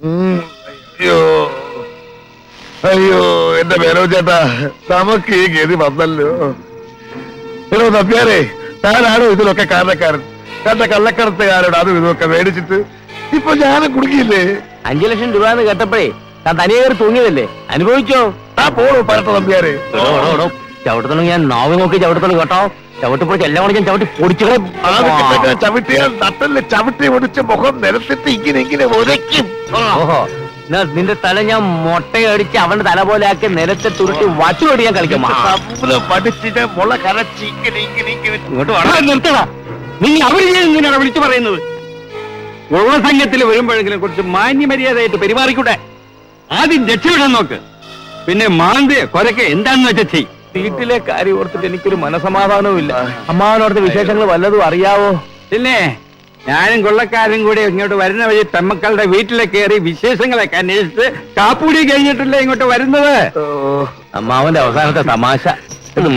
അയ്യോ അയ്യോ, എന്റെ മേനോ ചേട്ടാ, നമുക്ക് ഈ ഗതി വന്നല്ലോ. എടോ നമ്പ്യാരെ, ഞാനാണോ ഇതിലൊക്കെ കാരണക്കാരൻ? എന്റെ കള്ളക്കടത്തുകാരോട് അതും ഇതൊക്കെ മേടിച്ചിട്ട് ഇപ്പൊ ഞാനും കുടുങ്ങിയില്ലേ? 5 ലക്ഷം രൂപ എന്ന് കേട്ടപ്പോഴേ താൻ തനിയെ കയറി തൂങ്ങിയതല്ലേ, അനുഭവിച്ചോ? ആ പോണു പറട്ട നമ്പ്യാരെ. ചവിട്ടത്തോളം ഞാൻ നാവ് നോക്കി ചവിട്ടത്തോളം കേട്ടോ. ചവിട്ടിപ്പൊടിച്ച് എല്ലാം കൂടി ഞാൻ ചവിട്ടി പൊടിച്ചുകളെ. ചവിട്ടിയാൽ നട്ടല് ചവിട്ടി ഒടിച്ച് മുഖം നിരത്തിട്ട് ഇങ്ങനെ ഉരയ്ക്കും. ഓഹോ, നിന്റെ തല ഞാൻ മുട്ടയടിച്ച് അവന്റെ തല പോലെ ആക്കി നിലത്തെ തുരുട്ടി വച്ചുകൊടി ഞാൻ കളിക്കും. പഠിച്ചിട്ട് മുള കരച്ച് ഇങ്ങോട്ട് വളരെ നിർത്തണം. നീ അവര് ഇങ്ങനെയാണ് വിളിച്ചു പറയുന്നത്. ഉള്ള സംഘത്തിൽ വരുമ്പോഴെങ്കിലും കുറച്ച് മാന്യമര്യാദയായിട്ട് പെരുമാറിക്കൂടെ? ആദ്യം രക്ഷപ്പെടാൻ നോക്ക്, പിന്നെ മാന്തിയ കൊരക്കെ എന്താണെന്ന് വെച്ചാ ചെയ്. വീട്ടിലെ കാര്യം ഓർത്തിട്ട് എനിക്കൊരു മനസമാധാനവും ഇല്ല. അമ്മാവനോടത്തെ വിശേഷങ്ങൾ വല്ലതും അറിയാവോ? പിന്നെ ഞാനും കൊള്ളക്കാരും കൂടി ഇങ്ങോട്ട് വരുന്ന വഴി പെമ്മക്കളുടെ വീട്ടിലേക്ക് കയറി വിശേഷങ്ങളൊക്കെ അന്വേഷിച്ച് കാപ്പൂടി കഴിഞ്ഞിട്ടല്ലേ ഇങ്ങോട്ട് വരുന്നത്. അമ്മാവന്റെ അവസാനത്തെ തമാശ.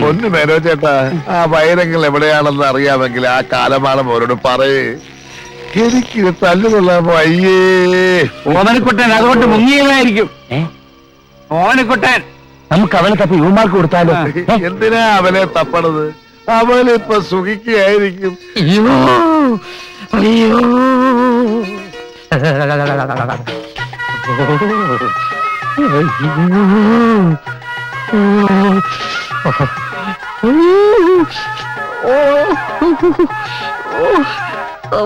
പൊന്നു മേനോ ചേട്ടാ, ആ വൈരങ്ങൾ എവിടെയാണെന്ന് അറിയാമെങ്കിൽ ആ കാലമാണ് അവരോട് പറയേ. എനിക്ക് തല്ലുകൊള്ളാമോ? അയ്യേ ഓമനക്കുട്ടൻ അതുകൊണ്ട് മുങ്ങിയതായിരിക്കും. ഓമനക്കുട്ടൻ നമുക്ക് അവനെ തപ്പി യുവമാർക്ക് കൊടുത്താലോ? എന്തിനാ അവനെ തപ്പണത്? അവനിപ്പൊ സുഖിക്കുകയായിരിക്കും. അയ്യോ അയ്യോ,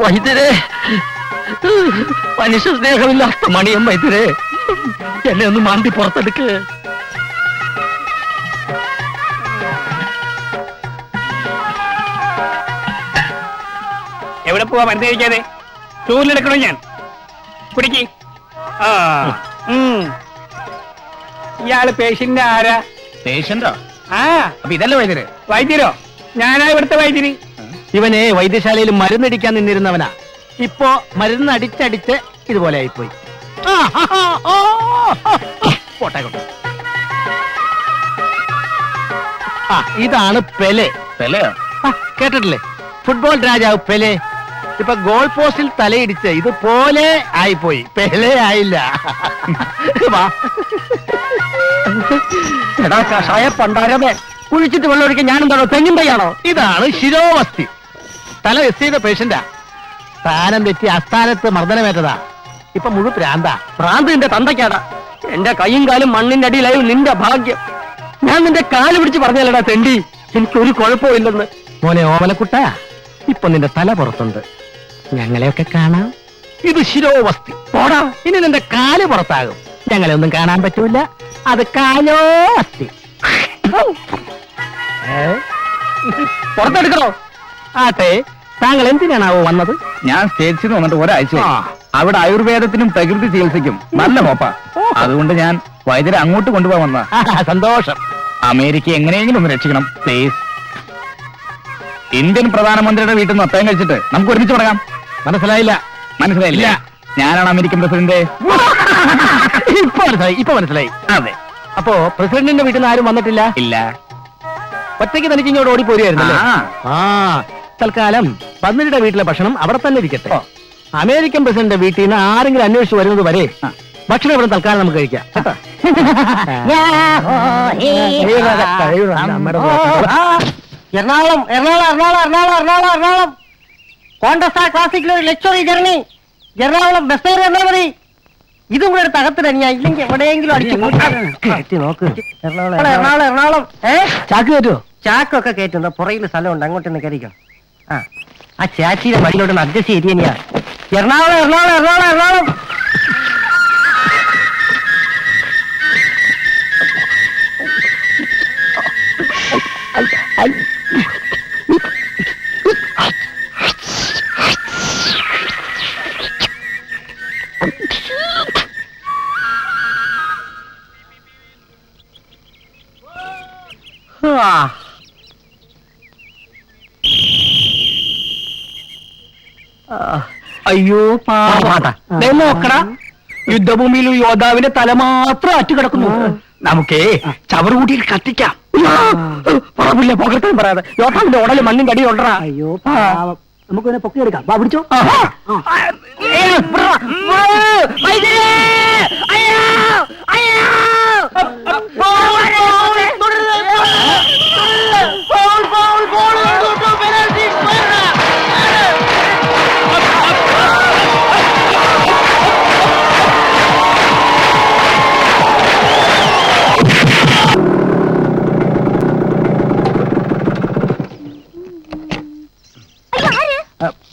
വൈദ്യരെ, മനുഷ്യ സ്നേഹമില്ലാത്ത മണിയം വൈദ്യരെ, എന്നെ ഒന്ന് മാന്തി പുറത്തെടുക്ക്. എവിടെ പോവാ മരുന്ന് കഴിക്കാതെ? ചൂരിലെടുക്കണോ ഞാൻ? കുടിക്ക്. ഇയാള് പേഷ്യന്റ് ആരാ? പേഷ്യന്റോ? ആ, അപ്പൊ ഇതല്ലേ വൈദ്യര്? വൈദ്യരോ? ഞാനാ ഇവിടുത്തെ വൈദ്യര്. ഇവനെ വൈദ്യശാലയിൽ മരുന്നടിക്കാൻ നിന്നിരുന്നവനാ. ഇപ്പോ മരുന്ന് അടിച്ചടിച്ച് ഇതുപോലെ ആയിപ്പോയി. ഇതാണ് പെലെ. പെലെയോ? കേട്ടിട്ടില്ലേ? ഫുട്ബോൾ രാജാവ് പെലെ. ഇപ്പൊ ഗോൾ പോസ്റ്റിൽ തലയിടിച്ച് ഇതുപോലെ ആയിപ്പോയി. പെലെ ആയില്ല. എടാ കഷായ പണ്ടാരമേ, കുഴിച്ചിട്ട് വെള്ളമൊഴിക്കാൻ ഞാനെന്താണോ തെങ്ങിൻ തയ്യാണോ? ഇതാണ് ശിരോവസ്തി. തല വെസ്റ്റ് ചെയ്ത പേഷ്യന്റാ. സ്ഥാനം തെറ്റി അസ്ഥാനത്ത് മർദ്ദനമേറ്റതാ. ഇപ്പൊ മുഴു പ്രാന്താ. പ്രാന്ത് നിന്റെ തന്തയ്ക്കാടാ. എന്റെ കൈയും കാലും മണ്ണിന്റെ അടിയിലായി നിന്റെ ഭാഗ്യം. ഞാൻ നിന്റെ കാല് പിടിച്ച് പറഞ്ഞല്ലടാ തെണ്ടി, എനിക്കൊരു കുഴപ്പവും ഇല്ലെന്ന്. മോനെ ഓമനക്കുട്ട, ഇപ്പൊ നിന്റെ തല പുറത്തുണ്ട്, ഞങ്ങളെയൊക്കെ കാണാം. ഇത് ശിരോവസ്തി. പോടാ, ഇനി നിന്റെ കാല് പുറത്താകും. ഞങ്ങളെ ഒന്നും കാണാൻ പറ്റൂല. അത് കാലോ അസ്ഥി. പുറത്തെടുക്കണോ? ആട്ടെ, താങ്കൾ എന്തിനാണാവോ വന്നത്? ഞാൻ സ്റ്റേറ്റ്സിൽ നിന്ന് വന്നിട്ട് ഒരാഴ്ച. അവിടെ ആയുർവേദത്തിനും പ്രകൃതി ചികിത്സയ്ക്കും നല്ല മോപ്പ. അതുകൊണ്ട് ഞാൻ വൈദ്യരെ അങ്ങോട്ട് കൊണ്ടുപോകാൻ വന്ന. സന്തോഷം. അമേരിക്ക എങ്ങനെയെങ്കിലും ഒന്ന് രക്ഷിക്കണം പ്ലീസ്. ഇന്ത്യൻ പ്രധാനമന്ത്രിയുടെ വീട്ടിൽ നിന്ന് അത്തയം കഴിച്ചിട്ട് നമുക്ക് ഒരുമിച്ച് തുടങ്ങാം. മനസ്സിലായില്ല? മനസ്സിലായില്ല? ഞാനാണ് അമേരിക്കൻ പ്രസിഡന്റ്. ഇപ്പൊ മനസ്സിലായി. അതെ. അപ്പോ പ്രസിഡന്റിന്റെ വീട്ടിൽ നിന്ന് ആരും വന്നിട്ടില്ല? ഇല്ല. ഒറ്റയ്ക്ക് തനിക്ക് ഇങ്ങോട്ട് ഓടിപ്പോരുമായിരുന്നല്ലേ? തൽക്കാലം പന്നിയുടെ വീട്ടിലെ ഭക്ഷണം അവിടെ തന്നെ ഇരിക്കട്ടെ. അമേരിക്കൻ പ്രസിഡന്റ് വീട്ടിൽ നിന്ന് ആരെങ്കിലും അന്വേഷിച്ച് വരുന്നത് വരെ ഭക്ഷണം ഇവിടെ തൽക്കാലം നമുക്ക് കഴിക്കാം. എറണാകുളം എറണാകുളം എറണാകുളം എറണാകുളം എറണാകുളം എറണാകുളം കോണ്ടസ്റ്റാ ക്ലാസിക്കിൽ ഒരു ലക്ഷറി ജേർണി. എറണാകുളം ബസ് കയറി വന്നാൽ മതി. ഇതും കൂടെ എടുത്ത് അകത്ത് തന്നെയാ, ഇല്ലെങ്കിൽ എവിടെയെങ്കിലും അടിച്ചു നോക്ക്. എറണാകുളം എറണാകുളം. ചാക്ക് കയറ്റുമോ? ചാക്കൊക്കെ കയറ്റുണ്ടോ? പുറകിൽ സ്ഥലമുണ്ട്, അങ്ങോട്ടൊന്ന് കയറിക്കോ. ആ ചാച്ചിയുടെ മടിയിലോട്ടൊന്ന് അഡ്ജസ്റ്റ് ചെയ്ത് തന്നെയാ. എറണാകുളം എറണാകുളം എറണാകുളം എറണാകുളം. അയ്യോ നോക്കടാ, യുദ്ധഭൂമിയിൽ യോദ്ധാവിന്റെ തല മാത്രം അറ്റുകിടക്കുന്നു. നമുക്കേ ചവറുകൂട്ടിയിൽ കത്തിക്കാം. പറമ്പില്ല പുകർത്താൻ പറയാതെ യോദ്ധാവിന്റെ ഉടല് മണ്ണിന്റെ അടി കൊണ്ടറാ. അയ്യോ നമുക്ക് പൊക്കിയെടുക്കാം. പിടിച്ചോ.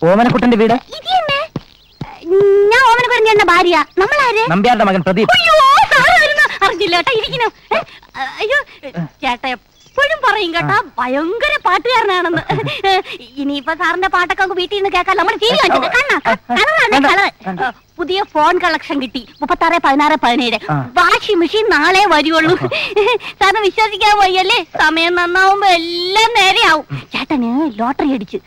ഓമനക്കുട്ടന്റെ വീട് ഇത് തന്നെ. ഞാൻ ഓമനക്കുട്ടൻ ചേട്ടന്റെ ഭാര്യ. നമ്മളാര്? നമ്പ്യാരുടെ മകൻ പ്രദീപ്. അയ്യോ സാറായിരുന്നു. അറിഞ്ഞില്ല കേട്ടാ. ഇരിക്കുന്നു. അയ്യോ ചേട്ടാ എപ്പോഴും പറയും കേട്ടാ ഭയങ്കര പാട്ടുകാരനാണെന്ന്. ഇനിയിപ്പോ സാറിന്റെ പാട്ടൊക്കെ നമുക്ക് വീട്ടിൽ നിന്ന് കേൾക്കാം. നമ്മൾ ടി വി കണ്ടിട്ട് കാണാം. പുതിയ ഫോൺ കളക്ഷൻ കിട്ടി 36, 16, 17. വാഷിംഗ് മെഷീൻ നാളെ വരുള്ളൂ. സാറിന് വിശ്വസിക്കാൻ വയ്യല്ലേ? സമയം നന്നാവുമ്പോ എല്ലാം നേരെയാവും. ചേട്ടന് ലോട്ടറി അടിച്ച്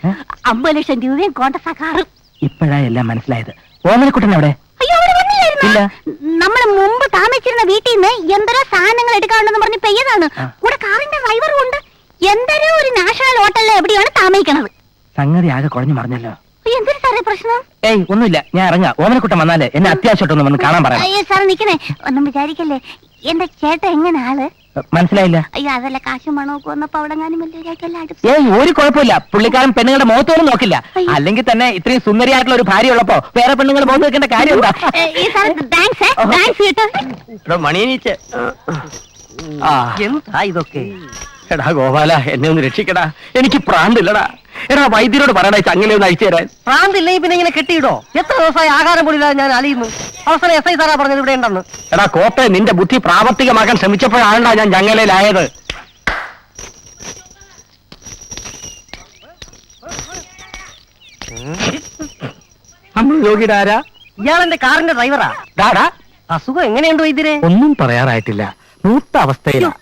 50 ലക്ഷം രൂപയും കോണ്ടസാ കാറും. ഇപ്പോഴാ എല്ലാം മനസ്സിലായത്. ഓമനക്കുട്ടൻ അവിടെ അയ്യോ അവിടെ വന്നില്ലായിരുന്നോ? നമ്മൾ മുമ്പ് താമസിച്ചിരുന്ന വീട്ടിൽ നിന്ന് എന്തരോ സാധനങ്ങൾ എടുക്കാനുണ്ടെന്ന് പറഞ്ഞ് പെയ്യതാണ്. കൂടെ കാറിന്റെ ഡ്രൈവറും ഉണ്ട്. എന്തരോ ഒരു നാഷണൽ ഹോട്ടലിൽ എവിടെയാണ് താമസിക്കണത്. സംഗതി ആകെ കുഴഞ്ഞു മറിഞ്ഞല്ലോ. എന്തൊരു സാറേ പ്രശ്നം? ഏയ് ഒന്നുമില്ല, ഞാൻ ഇറങ്ങാം. ഓമനക്കുട്ടൻ വന്നാലേ എന്നെ അത്യാവശ്യമായിട്ടൊന്ന് വന്ന് കാണാൻ പറയാം. അയ്യോ സാർ നിക്കണേ, ഒന്നും വിചാരിക്കല്ലേ. എന്റെ ചേട്ടൻ എങ്ങനെ ആള്? മനസ്സിലായില്ല. അയ്യോ അതല്ല കാശും പണമൊക്കെ വന്നപ്പോ അവിടെ ഏയ് ഒരു കുഴപ്പമില്ല. പുള്ളിക്കാരൻ പെണ്ണുങ്ങളുടെ മുഖത്തോളം നോക്കില്ല. അല്ലെങ്കിൽ തന്നെ ഇത്രയും സുന്ദരിയായിട്ടുള്ള ഒരു ഭാര്യ ഉള്ളപ്പോ വേറെ പെണ്ണുങ്ങൾ മുഖത്ത് വെക്കേണ്ട കാര്യം എന്താ? മണിയനീച്ച് എന്താ ഇതൊക്കെ? എടാ ഗോപാല, എന്നെ ഒന്ന് രക്ഷിക്കടാ. എനിക്ക് പ്രാന്തില്ലടാ. എടാ വൈദ്യരോട് പറയണ ചങ്ങനെ ഒന്ന് അയച്ചു തരാൻ. പ്രാന്തില്ലെങ്കിൽ പിന്നെ ഇങ്ങനെ കെട്ടിയിടോ? എത്ര ദിവസമായി ആഹാരം പോലില്ലാതെ ഞാൻ അലിയുന്നു. അവസാനം SI സാറാ പറഞ്ഞത് ഇവിടെ ഉണ്ടെന്ന്. എടാ കോപ്പെ, നിന്റെ ബുദ്ധി പ്രാവർത്തികമാക്കാൻ ശ്രമിച്ചപ്പോഴാണ്ടാ ഞാൻ ചങ്ങലയിലായത്. നമ്മൾ രോഗിയുടെ ആരാ? ഇയാളെന്റെ കാറിന്റെ ഡ്രൈവറാ. ഡാടാ അസുഖം എങ്ങനെയുണ്ട് വൈദ്യരെ? ഒന്നും പറയാറായിട്ടില്ല. മൂത്ത അവസ്ഥയിലാ.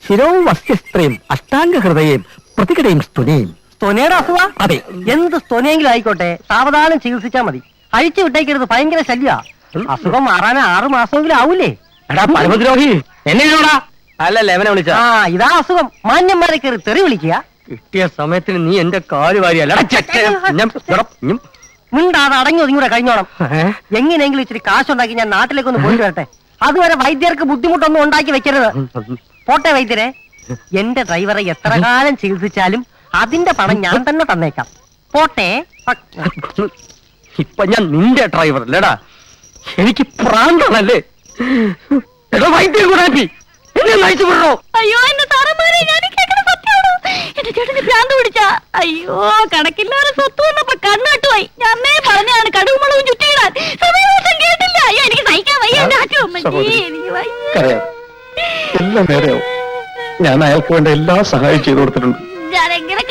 ശിരവും വസ്യസ്ത്രയും അഷ്ടാംഗ ഹൃദയം പ്രതികടയും സ്തുനയും. സ്തുനയുടെ അസുഖ? അതെ. എന്ത് സ്തുനയെങ്കിലും ആയിക്കോട്ടെ, സാവധാനം ചികിത്സിച്ചാ മതി. അഴിച്ചു വിട്ടേക്കരുത്, ഭയങ്കര ശല്യ. അസുഖം മാറാൻ 6 മാസമെങ്കിലും ആവൂലേ? എടാ പരമദ്രോഹി, എന്നെ വിളിച്ചോടാ. അല്ലല്ല എവനെ വിളിച്ച. ആ ഇതാ അസുഖം. മാന്യന്മാരെ കയറി തെറി വിളിക്കുക. കിട്ടിയ സമയത്തിന് നീ എന്റെ കാല് വാരിയല്ല. മിണ്ടാതെ അടങ്ങി ഒതുങ്ങൂടെ കഴിഞ്ഞോണം. എങ്ങനെയെങ്കിലും ഇച്ചിരി കാശുണ്ടാക്കി ഞാൻ നാട്ടിലേക്കൊന്ന് പോയിട്ട് വരട്ടെ. അതുവരെ വൈദ്യർക്ക് ബുദ്ധിമുട്ടൊന്നും ഉണ്ടാക്കി വെക്കരുത്. പോട്ടെ വൈദ്യരെ, എന്റെ ഡ്രൈവറെ എത്ര കാലം ചികിത്സിച്ചാലും അതിന്റെ പണം ഞാൻ തന്നെ തന്നേക്കാം. പോട്ടെ. ഇപ്പൊ ഞാൻ നിന്റെ ഡ്രൈവർ അല്ലേടാ. എനിക്ക് പ്രാന്താണല്ലേ? എടോ വൈദ്യം കൂടാക്കി എന്നെ നയിച്ചു വിടണോ? അയ്യോ എന്റെ സാറന്മാരെ, ഞാൻ കേൾക്കണ സത്യമാണോ? എന്റെ ചേട്ടന് ഭ്രാന്ത് പിടിച്ച. അയ്യോ കണക്കില്ലാതെ സ്വത്ത് വന്നപ്പോ കണ്ണുകെട്ടുപോയി. ഞാനേ പറഞ്ഞാണ് കടുകുമുളകും ചുറ്റിയിടാൻ. സമയം കേട്ടില്ല. അയ്യോ എനിക്ക് സഹിക്കാൻ വയ്യ. എല്ലാം നേരെയാവും. ഞാൻ അയാൾക്ക് വേണ്ട എല്ലാ സഹായം ചെയ്തു കൊടുത്തിട്ടുണ്ട്. ഞാൻ എങ്ങനെ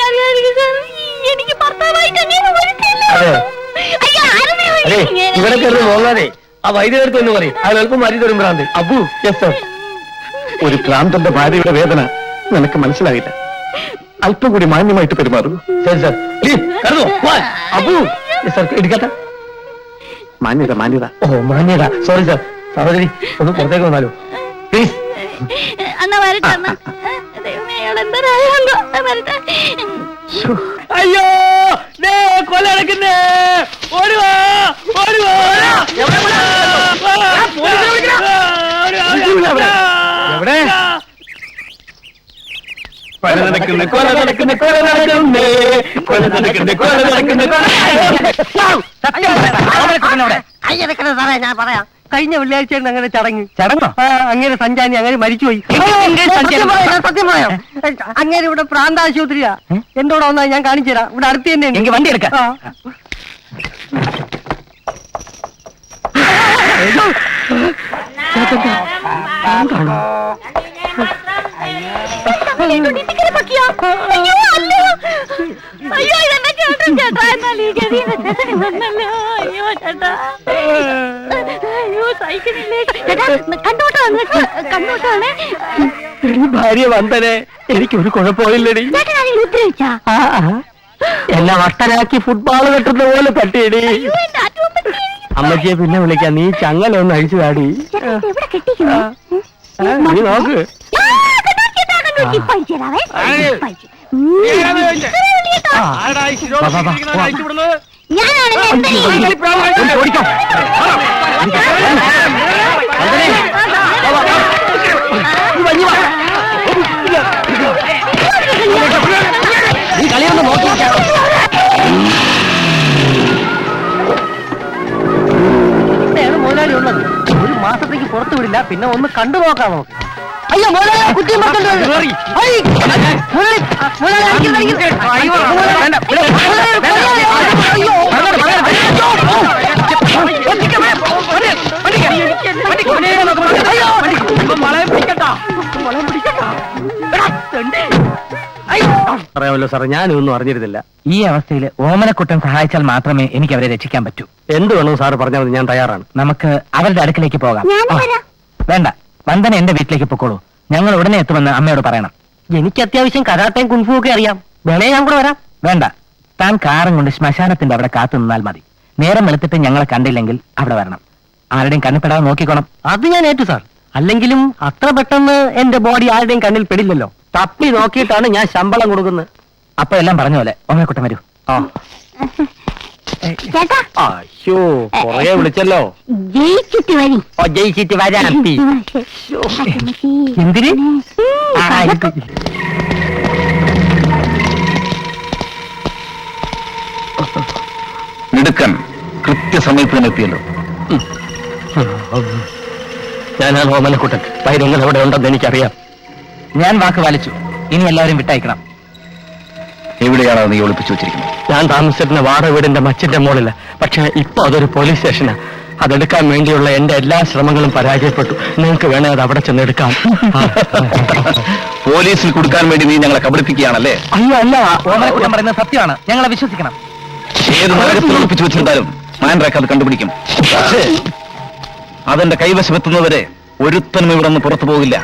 എനിക്ക് ഭർത്താവായിട്ട് ഇവിടെ കയറി പോകാതെ ആ വൈദ്യുതി എന്ന് പറയും. അത് എളുപ്പം മാറ്റി തരും ഭ്രാന്ത്. Abu, yes sir. ഒരു ഭ്രാന്തന്റെ ഭാര്യയുടെ വേദന നിനക്ക് മനസ്സിലായില്ല. അല്പം കൂടി മാന്യമായിട്ട് പെരുമാറും. ശരി സാർ. അബു സാർ എടുക്കട്ടെ. മാന്യത മാന്യത. ഓ മാന്യത. Sorry sir. സഹോദരി ഒന്ന് പുറത്തേക്ക് വന്നാലോ പ്ലീസ്. അന്നാ വരട്ടെ. അയ്യോ കൊല നടക്കുന്നേ. ഓടുവാ ഓടുവാ. എവിടെ? കൊല നടക്കുന്നു, കൊല നടക്കുന്നു, കൊല നടക്കുന്നേ, കൊല നടക്കുന്നു, കൊല നടക്കുന്നു. അയ്യടക്കണ സാറേ, ഞാൻ പറയാം. കഴിഞ്ഞ വെള്ളിയാഴ്ച അങ്ങനെ ചടങ്ങോ? അങ്ങനെ സഞ്ചാരി അങ്ങനെ മരിച്ചുപോയി. സത്യം പറയാം. അങ്ങനെ ഇവിടെ പ്രാന്താശുപത്രിയാ. എന്തോടെ വന്നാൽ ഞാൻ കാണിച്ചു തരാം. ഇവിടെ അടുത്ത് തന്നെ എനിക്ക് വണ്ടി എടുക്കാം. അയ്യോ ഇതെന്നെ ചേട്ടൻ ചേട്ടാ. എന്നാൽ ഈ ഗതി വന്നല്ലോ. അയ്യോ ചേട്ടാ. അയ്യോ സഹിക്കുന്നില്ലേ ചേട്ടാ. കണ്ടോട്ടാണ് കണ്ടോട്ടാണ്. ഭാര്യ വന്തനെ എനിക്കൊരു കുഴപ്പമില്ലടി. ചേട്ടൻ ആരെങ്കിലും ഉത്തരവിച്ചാ? എന്നെ വട്ടനാക്കി ഫുട്ബോൾ കെട്ടുന്ന പോലെ തട്ടിയടി. അയ്യോ എന്റെ ആറ്റവും പറ്റി. അമ്മച്ചിയെ പിന്നെ വിളിക്കാം. നീ ചങ്ങല ഒന്ന് അഴിച്ചു താടി. എവിടെ കെട്ടിക്കുന്നു? നീ നോക്ക്. നീ കളിയൊന്ന് നോക്കി. മുതലാളി ഉള്ളത്. ഒരു മാസത്തേക്ക് പുറത്തു വിടില്ല. പിന്നെ ഒന്ന് കണ്ടു നോക്കാം നമുക്ക്. അയ്യോ മുതലാളി കുട്ടി മറക്കണ്ട പറയാമല്ലോ സാറേ, ഞാനൊന്നും അറിഞ്ഞിരുന്നില്ല. ഈ അവസ്ഥയിൽ ഓമനക്കുട്ടൻ സഹായിച്ചാൽ മാത്രമേ എനിക്ക് അവരെ രക്ഷിക്കാൻ പറ്റൂ. എന്ത് വേണോ സാറ് പറഞ്ഞാൽ മതി, ഞാൻ തയ്യാറാണ്. നമുക്ക് അവരുടെ അടുക്കിലേക്ക് പോകാം. ഞാനും വരാം. വേണ്ട, വന്ദന എന്റെ വീട്ടിലേക്ക് പൊക്കോളൂ. ഞങ്ങൾ ഉടനെ എത്തുമെന്ന് അമ്മയോട് പറയണം. എനിക്ക് അത്യാവശ്യം കരാട്ടയും കുൻഫും ഒക്കെ അറിയാം. വേണേ ഞാൻ കൂടെ വരാം. വേണ്ട, താൻ കാറും കൊണ്ട് ശ്മശാനത്തിന്റെ അവിടെ കാത്തു നിന്നാൽ മതി. നേരം വെളുത്തിട്ട് ഞങ്ങളെ കണ്ടില്ലെങ്കിൽ അവിടെ വരണം. ആരുടെയും കണ്ണിപ്പെടാതെ നോക്കിക്കോണം. അത് ഞാൻ ഏറ്റു സാർ. അല്ലെങ്കിലും അത്ര പെട്ടെന്ന് എന്റെ ബോഡി ആരുടെയും കണ്ണിൽ പെടില്ലല്ലോ. തപ്പി നോക്കിയിട്ടാണ് ഞാൻ ശമ്പളം കൊടുക്കുന്നത്. അപ്പൊ എല്ലാം പറഞ്ഞ പോലെ ഓമനക്കുട്ടൻ വരൂ. ചേട്ടാ അയ്യോ, കൊറേ വിളിച്ചല്ലോ. ജയിച്ചിട്ട് വരി. ജയിച്ചിട്ട് വരാം. എന്തിന്? മിടുക്കൻ, കൃത്യസമയത്ത് തന്നെ എത്തിയല്ലോ. ഞാനാണ് ഓമനക്കുട്ടൻ. പൈരങ്ങൾ എവിടെ ഉണ്ടെന്ന് എനിക്കറിയാം. ഞാൻ വാക്ക് പാലിച്ചു. ഇനി എല്ലാവരും വിട്ടയക്കണം. എവിടെയാണ് നീ ഒളിപ്പിച്ചു വെച്ചിരിക്കുന്നത്? ഞാൻ താമസിച്ചിരുന്ന വാടക വീടിന്റെ മച്ചിന്റെ മുകളില്. പക്ഷെ ഇപ്പൊ അതൊരു പോലീസ് സ്റ്റേഷനാ. അതെടുക്കാൻ വേണ്ടിയുള്ള എന്റെ എല്ലാ ശ്രമങ്ങളും പരാജയപ്പെട്ടു. നിങ്ങൾക്ക് വേണേ അത് അവിടെ ചെന്നെടുക്കാം. പോലീസിൽ കൊടുക്കാൻ വേണ്ടി നീ ഞങ്ങളെ കബളിപ്പിക്കുകയാണല്ലേ? അയ്യോ അല്ല, ഓമനക്കുട്ടൻ പറയുന്നത് സത്യമാണ്. ഞങ്ങളെ വിശ്വസിക്കണം. ഏത് നഗരത്തിൽ ഒളിപ്പിച്ചു വെച്ചിരുന്നാലും മാൻഡ്രാക്ക് അത് കണ്ടുപിടിക്കും. അതെന്റെ കൈവശമെത്തുന്നവരെ ഒരുത്തനും ഇവിടെ നിന്ന് പുറത്തു പോകില്ല.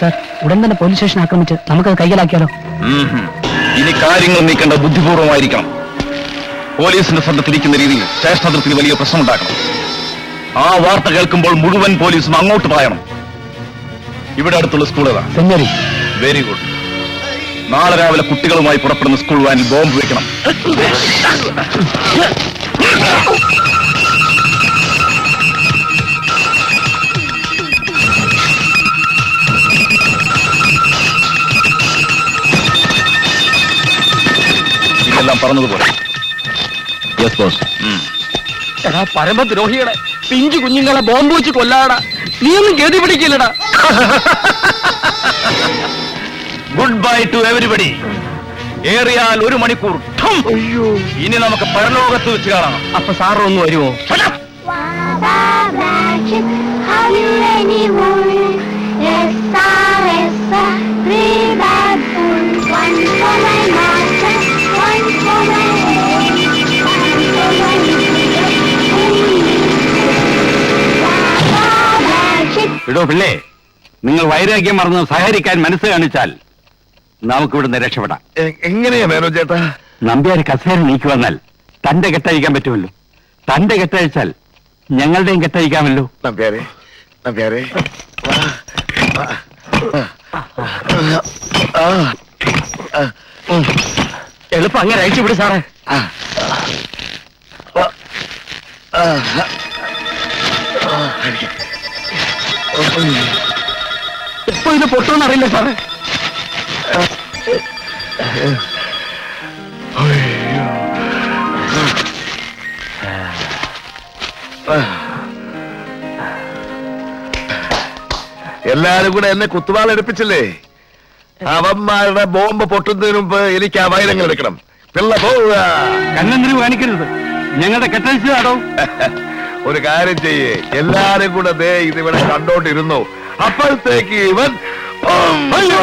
സർ, ഉടൻ തന്നെ പോലീസ് സ്റ്റേഷൻ ആക്രമിച്ച് നമുക്കത് കൈകലാക്കിയാലോ? ഇനി കാര്യങ്ങൾ നീക്കേണ്ട ബുദ്ധിപൂർവമായിരിക്കണം. പോലീസിന്റെ ശ്രദ്ധത്തിരിക്കുന്ന രീതിയിൽ സ്റ്റേഷൻ അതിർത്തിയിൽ വലിയ പ്രശ്നമുണ്ടാക്കണം. ആ വാർത്ത കേൾക്കുമ്പോൾ മുഴുവൻ പോലീസും അങ്ങോട്ട് പായണം. ഇവിടെ അടുത്തുള്ള സ്കൂൾ ഏതാ? Saint Mary. Very good. നാളെ രാവിലെ കുട്ടികളുമായി പുറപ്പെടുന്ന സ്കൂൾ വാനിൽ ബോംബ് വെക്കണം. ഇതെല്ലാം പറഞ്ഞതുപോലെ. Yes boss. എടാ പരമദ്രോഹികളെ, പിഞ്ചു കുഞ്ഞുങ്ങളെ ബോംബ് വെച്ച് കൊല്ലാടാ. നീ ഒന്നും ഗതി പിടിക്കില്ലടാ. Goodbye to everybody. ഏറിയാൽ 1 മണിക്കൂർ. ഇനി നമുക്ക് പരലോകത്ത് വെച്ച് കാണാം. അപ്പൊ സാറ് ഒന്ന് വരുമോ? ഇടോ പിള്ളേ, നിങ്ങൾ വൈരാഗ്യം മറന്ന് സഹകരിക്കാൻ മനസ്സ് കാണിച്ചാൽ നമുക്കിവിടുന്ന് രക്ഷപ്പെടാം. എങ്ങനെയാ മേനോ ചേട്ടാ? നമ്പ്യാർ കസേര നീക്കി വന്നാൽ തന്റെ കെട്ടഴിക്കാൻ പറ്റുമല്ലോ. തന്റെ കെട്ടഴിച്ചാൽ ഞങ്ങളുടെയും കെട്ടഴിക്കാമല്ലോ. നമ്പ്യാരെ, നമ്പ്യാരെ, എളുപ്പം അങ്ങനെ അയച്ചു വിട് സാറേ. ഇപ്പൊ ഇത് പൊട്ടുമെന്നറിയില്ല സാറേ. എല്ലാരും കൂടെ എന്നെ കുത്തുവാൾ എടുപ്പിച്ചില്ലേ? അവന്മാരുടെ ബോംബ് പൊട്ടുന്നതിന് മുമ്പ് എനിക്ക് ആ വൈരങ്ങൾ എടുക്കണം. പിള്ള പോവുക. കണ്ണെന്തിനു കാണിക്കരുത്, ഞങ്ങളുടെ കെട്ടഴിച്ചതാടോ. ഒരു കാര്യം ചെയ്യേ, എല്ലാരും കൂടെ ദേ ഇതിവിടെ കണ്ടോണ്ടിരുന്നു. അപ്പോഴത്തേക്ക് ഇവൻ അയ്യോ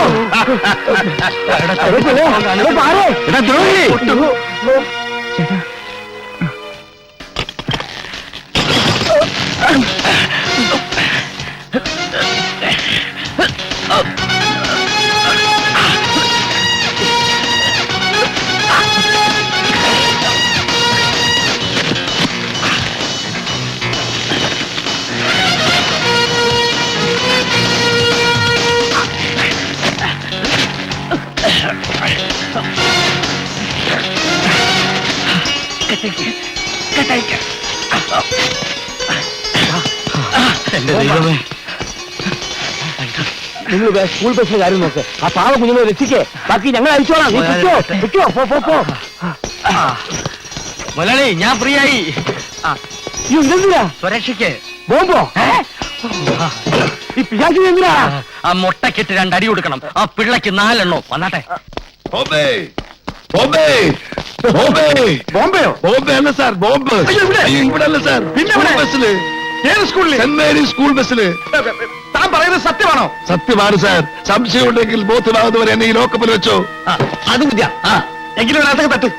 നിങ്ങൾ സ്കൂൾ ബസ്സിന്റെ കാര്യം നോക്ക്. ആ പാവ കുഞ്ഞിനെ രക്ഷിക്കേ. ബാക്കി ഞങ്ങൾ അയച്ചോളാം. മുതലാളി, ഞാൻ ഫ്രീ ആയി. സുരക്ഷയ്ക്ക് ബോംബോ ഈ പിശാചി എന്തിനാ? ആ മുട്ടക്കിട്ട് 2 അടി കൊടുക്കണം, ആ പിള്ളക്ക് 4 എണ്ണോ. വന്നാട്ടെ. ബോംബെ ബോംബെ ബോംബെ ബോംബെയോ? ബോംബെ അല്ല സാർ, ബോംബ്. അയ്യോ, ഇവിടെ? അയ്യോ, ഇവിടെ അല്ല സാർ, പിന്നെ എവിടെ? ബസ്സില്, ഏത് സ്കൂളിൽ? സെന്റ് മേരീസ് സ്കൂൾ ബസ്സില്. താൻ പറയുന്നത് സത്യമാണോ? സത്യമാണ് സാർ. സംശയമുണ്ടെങ്കിൽ ബോധ്യമാകുന്നവരെ എന്നെ ഈ ലോക്കപ്പിൽ വെച്ചോ. അത് മതിയ. എങ്കിലും അതിനകത്ത് തട്ട്.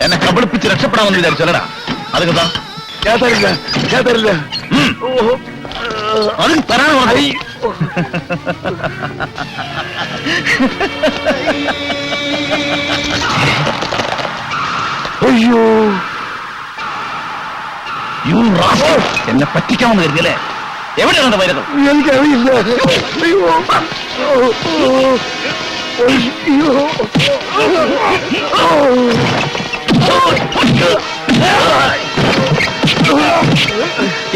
എന്നെ കബളിപ്പിച്ച് രക്ഷപ്പെടാമെന്ന് വിചാരിച്ചല്ലടാ. അത് കഥാ ഞാൻ തരില്ല, ഞാൻ തരില്ല. അതും തരാണോ? അയ്യോ, എന്നെ പറ്റിക്കാമെന്ന് കരുതിയല്ലേ? എവിടെയാണ് വൈരകം? എനിക്കറിയില്ല. അയ്യോ അയ്യോ,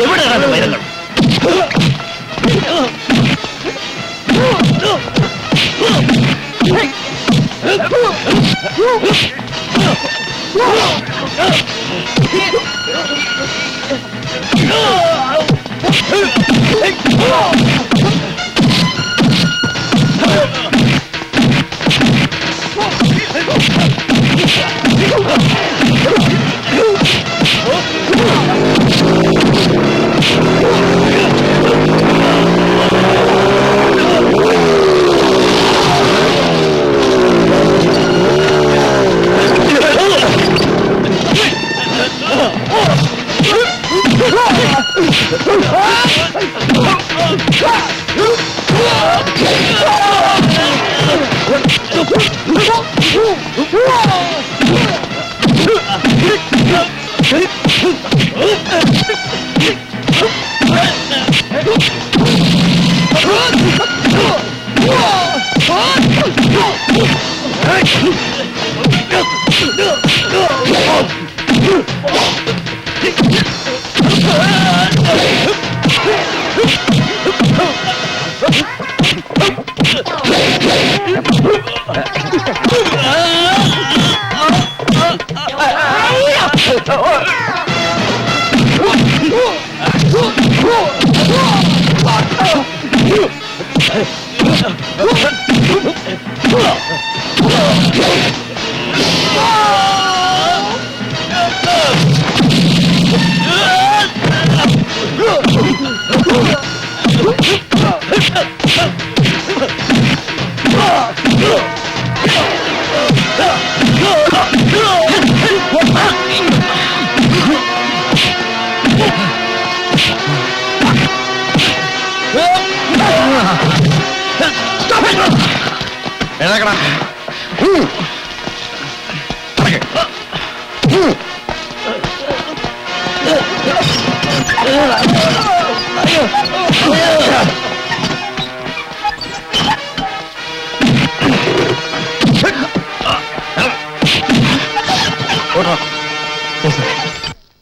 എവിടെയാണ് വൈരങ്ങൾ?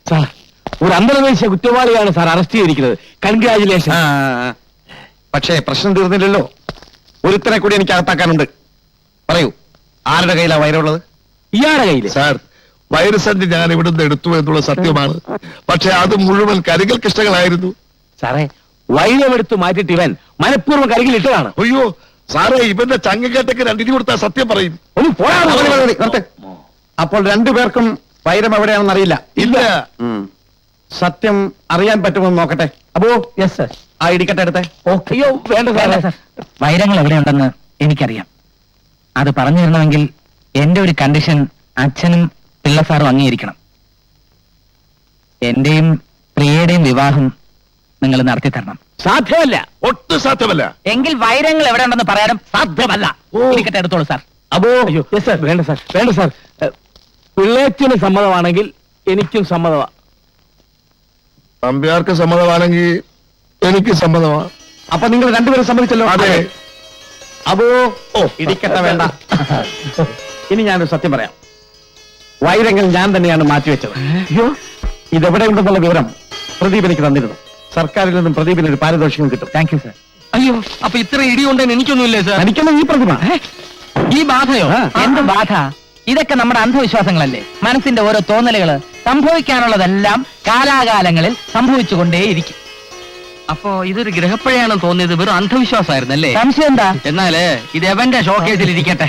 സാർ, ഒരു അന്തർദേശീയ കുറ്റവാളിയാണ് സാർ അറസ്റ്റ് ചെയ്തിരിക്കുന്നത്. കൺഗ്രാജുലേഷൻ. പക്ഷേ പ്രശ്നം തീർന്നില്ലല്ലോ. ഒരുത്തനെ കൂടി എനിക്ക് അകത്താക്കാനുണ്ട്. പറയൂ, ആരുടെ കയ്യിലാ വൈരമുള്ളത്? ഇയാളുടെ കയ്യില് സാർ, വൈരസഞ്ചി ഞാൻ ഇവിടുന്ന് എടുത്തു എന്നുള്ള സത്യമാണ്. പക്ഷെ അത് മുഴുവൻ കരികൽ കൃഷ്ണകളായിരുന്നു. സാറേ വൈരമെടുത്ത് മാറ്റിയിട്ട് ഇവൻ മനഃപൂർവ്വം കരികിൽ ഇട്ടതാണ്. അയ്യോ സാറേ, ഇവന്റെ ചങ്ങക്കേട്ടക്ക് രണ്ടിനി കൊടുത്താൽ സത്യം പറയും. ഒന്ന് പോരാ. അപ്പോൾ രണ്ടുപേർക്കും വൈരം എവിടെയാണെന്ന് അറിയില്ല. ഇല്ല. സത്യം അറിയാൻ പറ്റുമെന്ന് നോക്കട്ടെ. അപ്പോ യെസ് സർ, ആ ഇടിക്കട്ടെ എടുത്തേ. അയ്യോ വേണ്ട സാറേ. വൈരങ്ങൾ എവിടെയുണ്ടെന്ന് എനിക്കറിയാം. അത് പറഞ്ഞു തരണമെങ്കിൽ എന്റെ ഒരു കണ്ടീഷൻ അച്ഛനും പിള്ള സാറും അംഗീകരിക്കണം. എന്റെയും പ്രിയയുടെയും വിവാഹം നിങ്ങൾ നടത്തി തരണം. സാധ്യമല്ല. ഒട്ടും സാധ്യമല്ല. എങ്കിൽ വൈരങ്ങൾ എവിടെ ഉണ്ടെന്ന് പറയാനും സാധ്യമല്ല. ഇരിക്കട്ടെ, എടുത്തോളൂ സാർ. അപ്പോ വേണ്ട സാർ, വേണ്ട സാർ. പിള്ളേച്ചന് സമ്മതമാണെങ്കിൽ എനിക്കും സമ്മതമാ. നമ്പ്യാർക്ക് സമ്മതമാണെങ്കിൽ എനിക്ക് സമ്മതമാണ്. അപ്പൊ നിങ്ങൾ രണ്ടുപേരും സമ്മതിച്ചല്ലോ. അതെ. അപ്പോ ഇടിക്കട്ടെ വേണ്ട. ഇനി ഞാനൊരു സത്യം പറയാം. വൈരങ്ങൾ ഞാൻ തന്നെയാണ് മാറ്റിവെച്ചത്. ഇതെവിടെ ഉണ്ടെന്നുള്ള വിവരം പ്രദീപ് എനിക്ക് തന്നിരുന്നു. സർക്കാരിൽ നിന്നും പ്രദീപിന് ഒരു പാരിതോഷികം കിട്ടും. Thank you sir. അയ്യോ, അപ്പൊ ഇത്ര ഇടി കൊണ്ടെന്ന് എനിക്കൊന്നുമില്ലേ സാർ? എനിക്കൊന്നും ഈ പ്രതിമ ഈ ബാധയോ? എന്ത് ബാധ? ഇതൊക്കെ നമ്മുടെ അന്ധവിശ്വാസങ്ങളല്ലേ. മനസ്സിന്റെ ഓരോ തോന്നലുകള്. സംഭവിക്കാനുള്ളതെല്ലാം കാലാകാലങ്ങളിൽ സംഭവിച്ചുകൊണ്ടേയിരിക്കും. അപ്പോ ഇതൊരു ഗ്രഹപ്പഴയാണെന്ന് തോന്നിയത് വെറും അന്ധവിശ്വാസമായിരുന്നല്ലേ? സംശയം എന്താ? എന്നാല് ഇത് എവന്റെ ഷോക്കേസിൽ ഇരിക്കട്ടെ.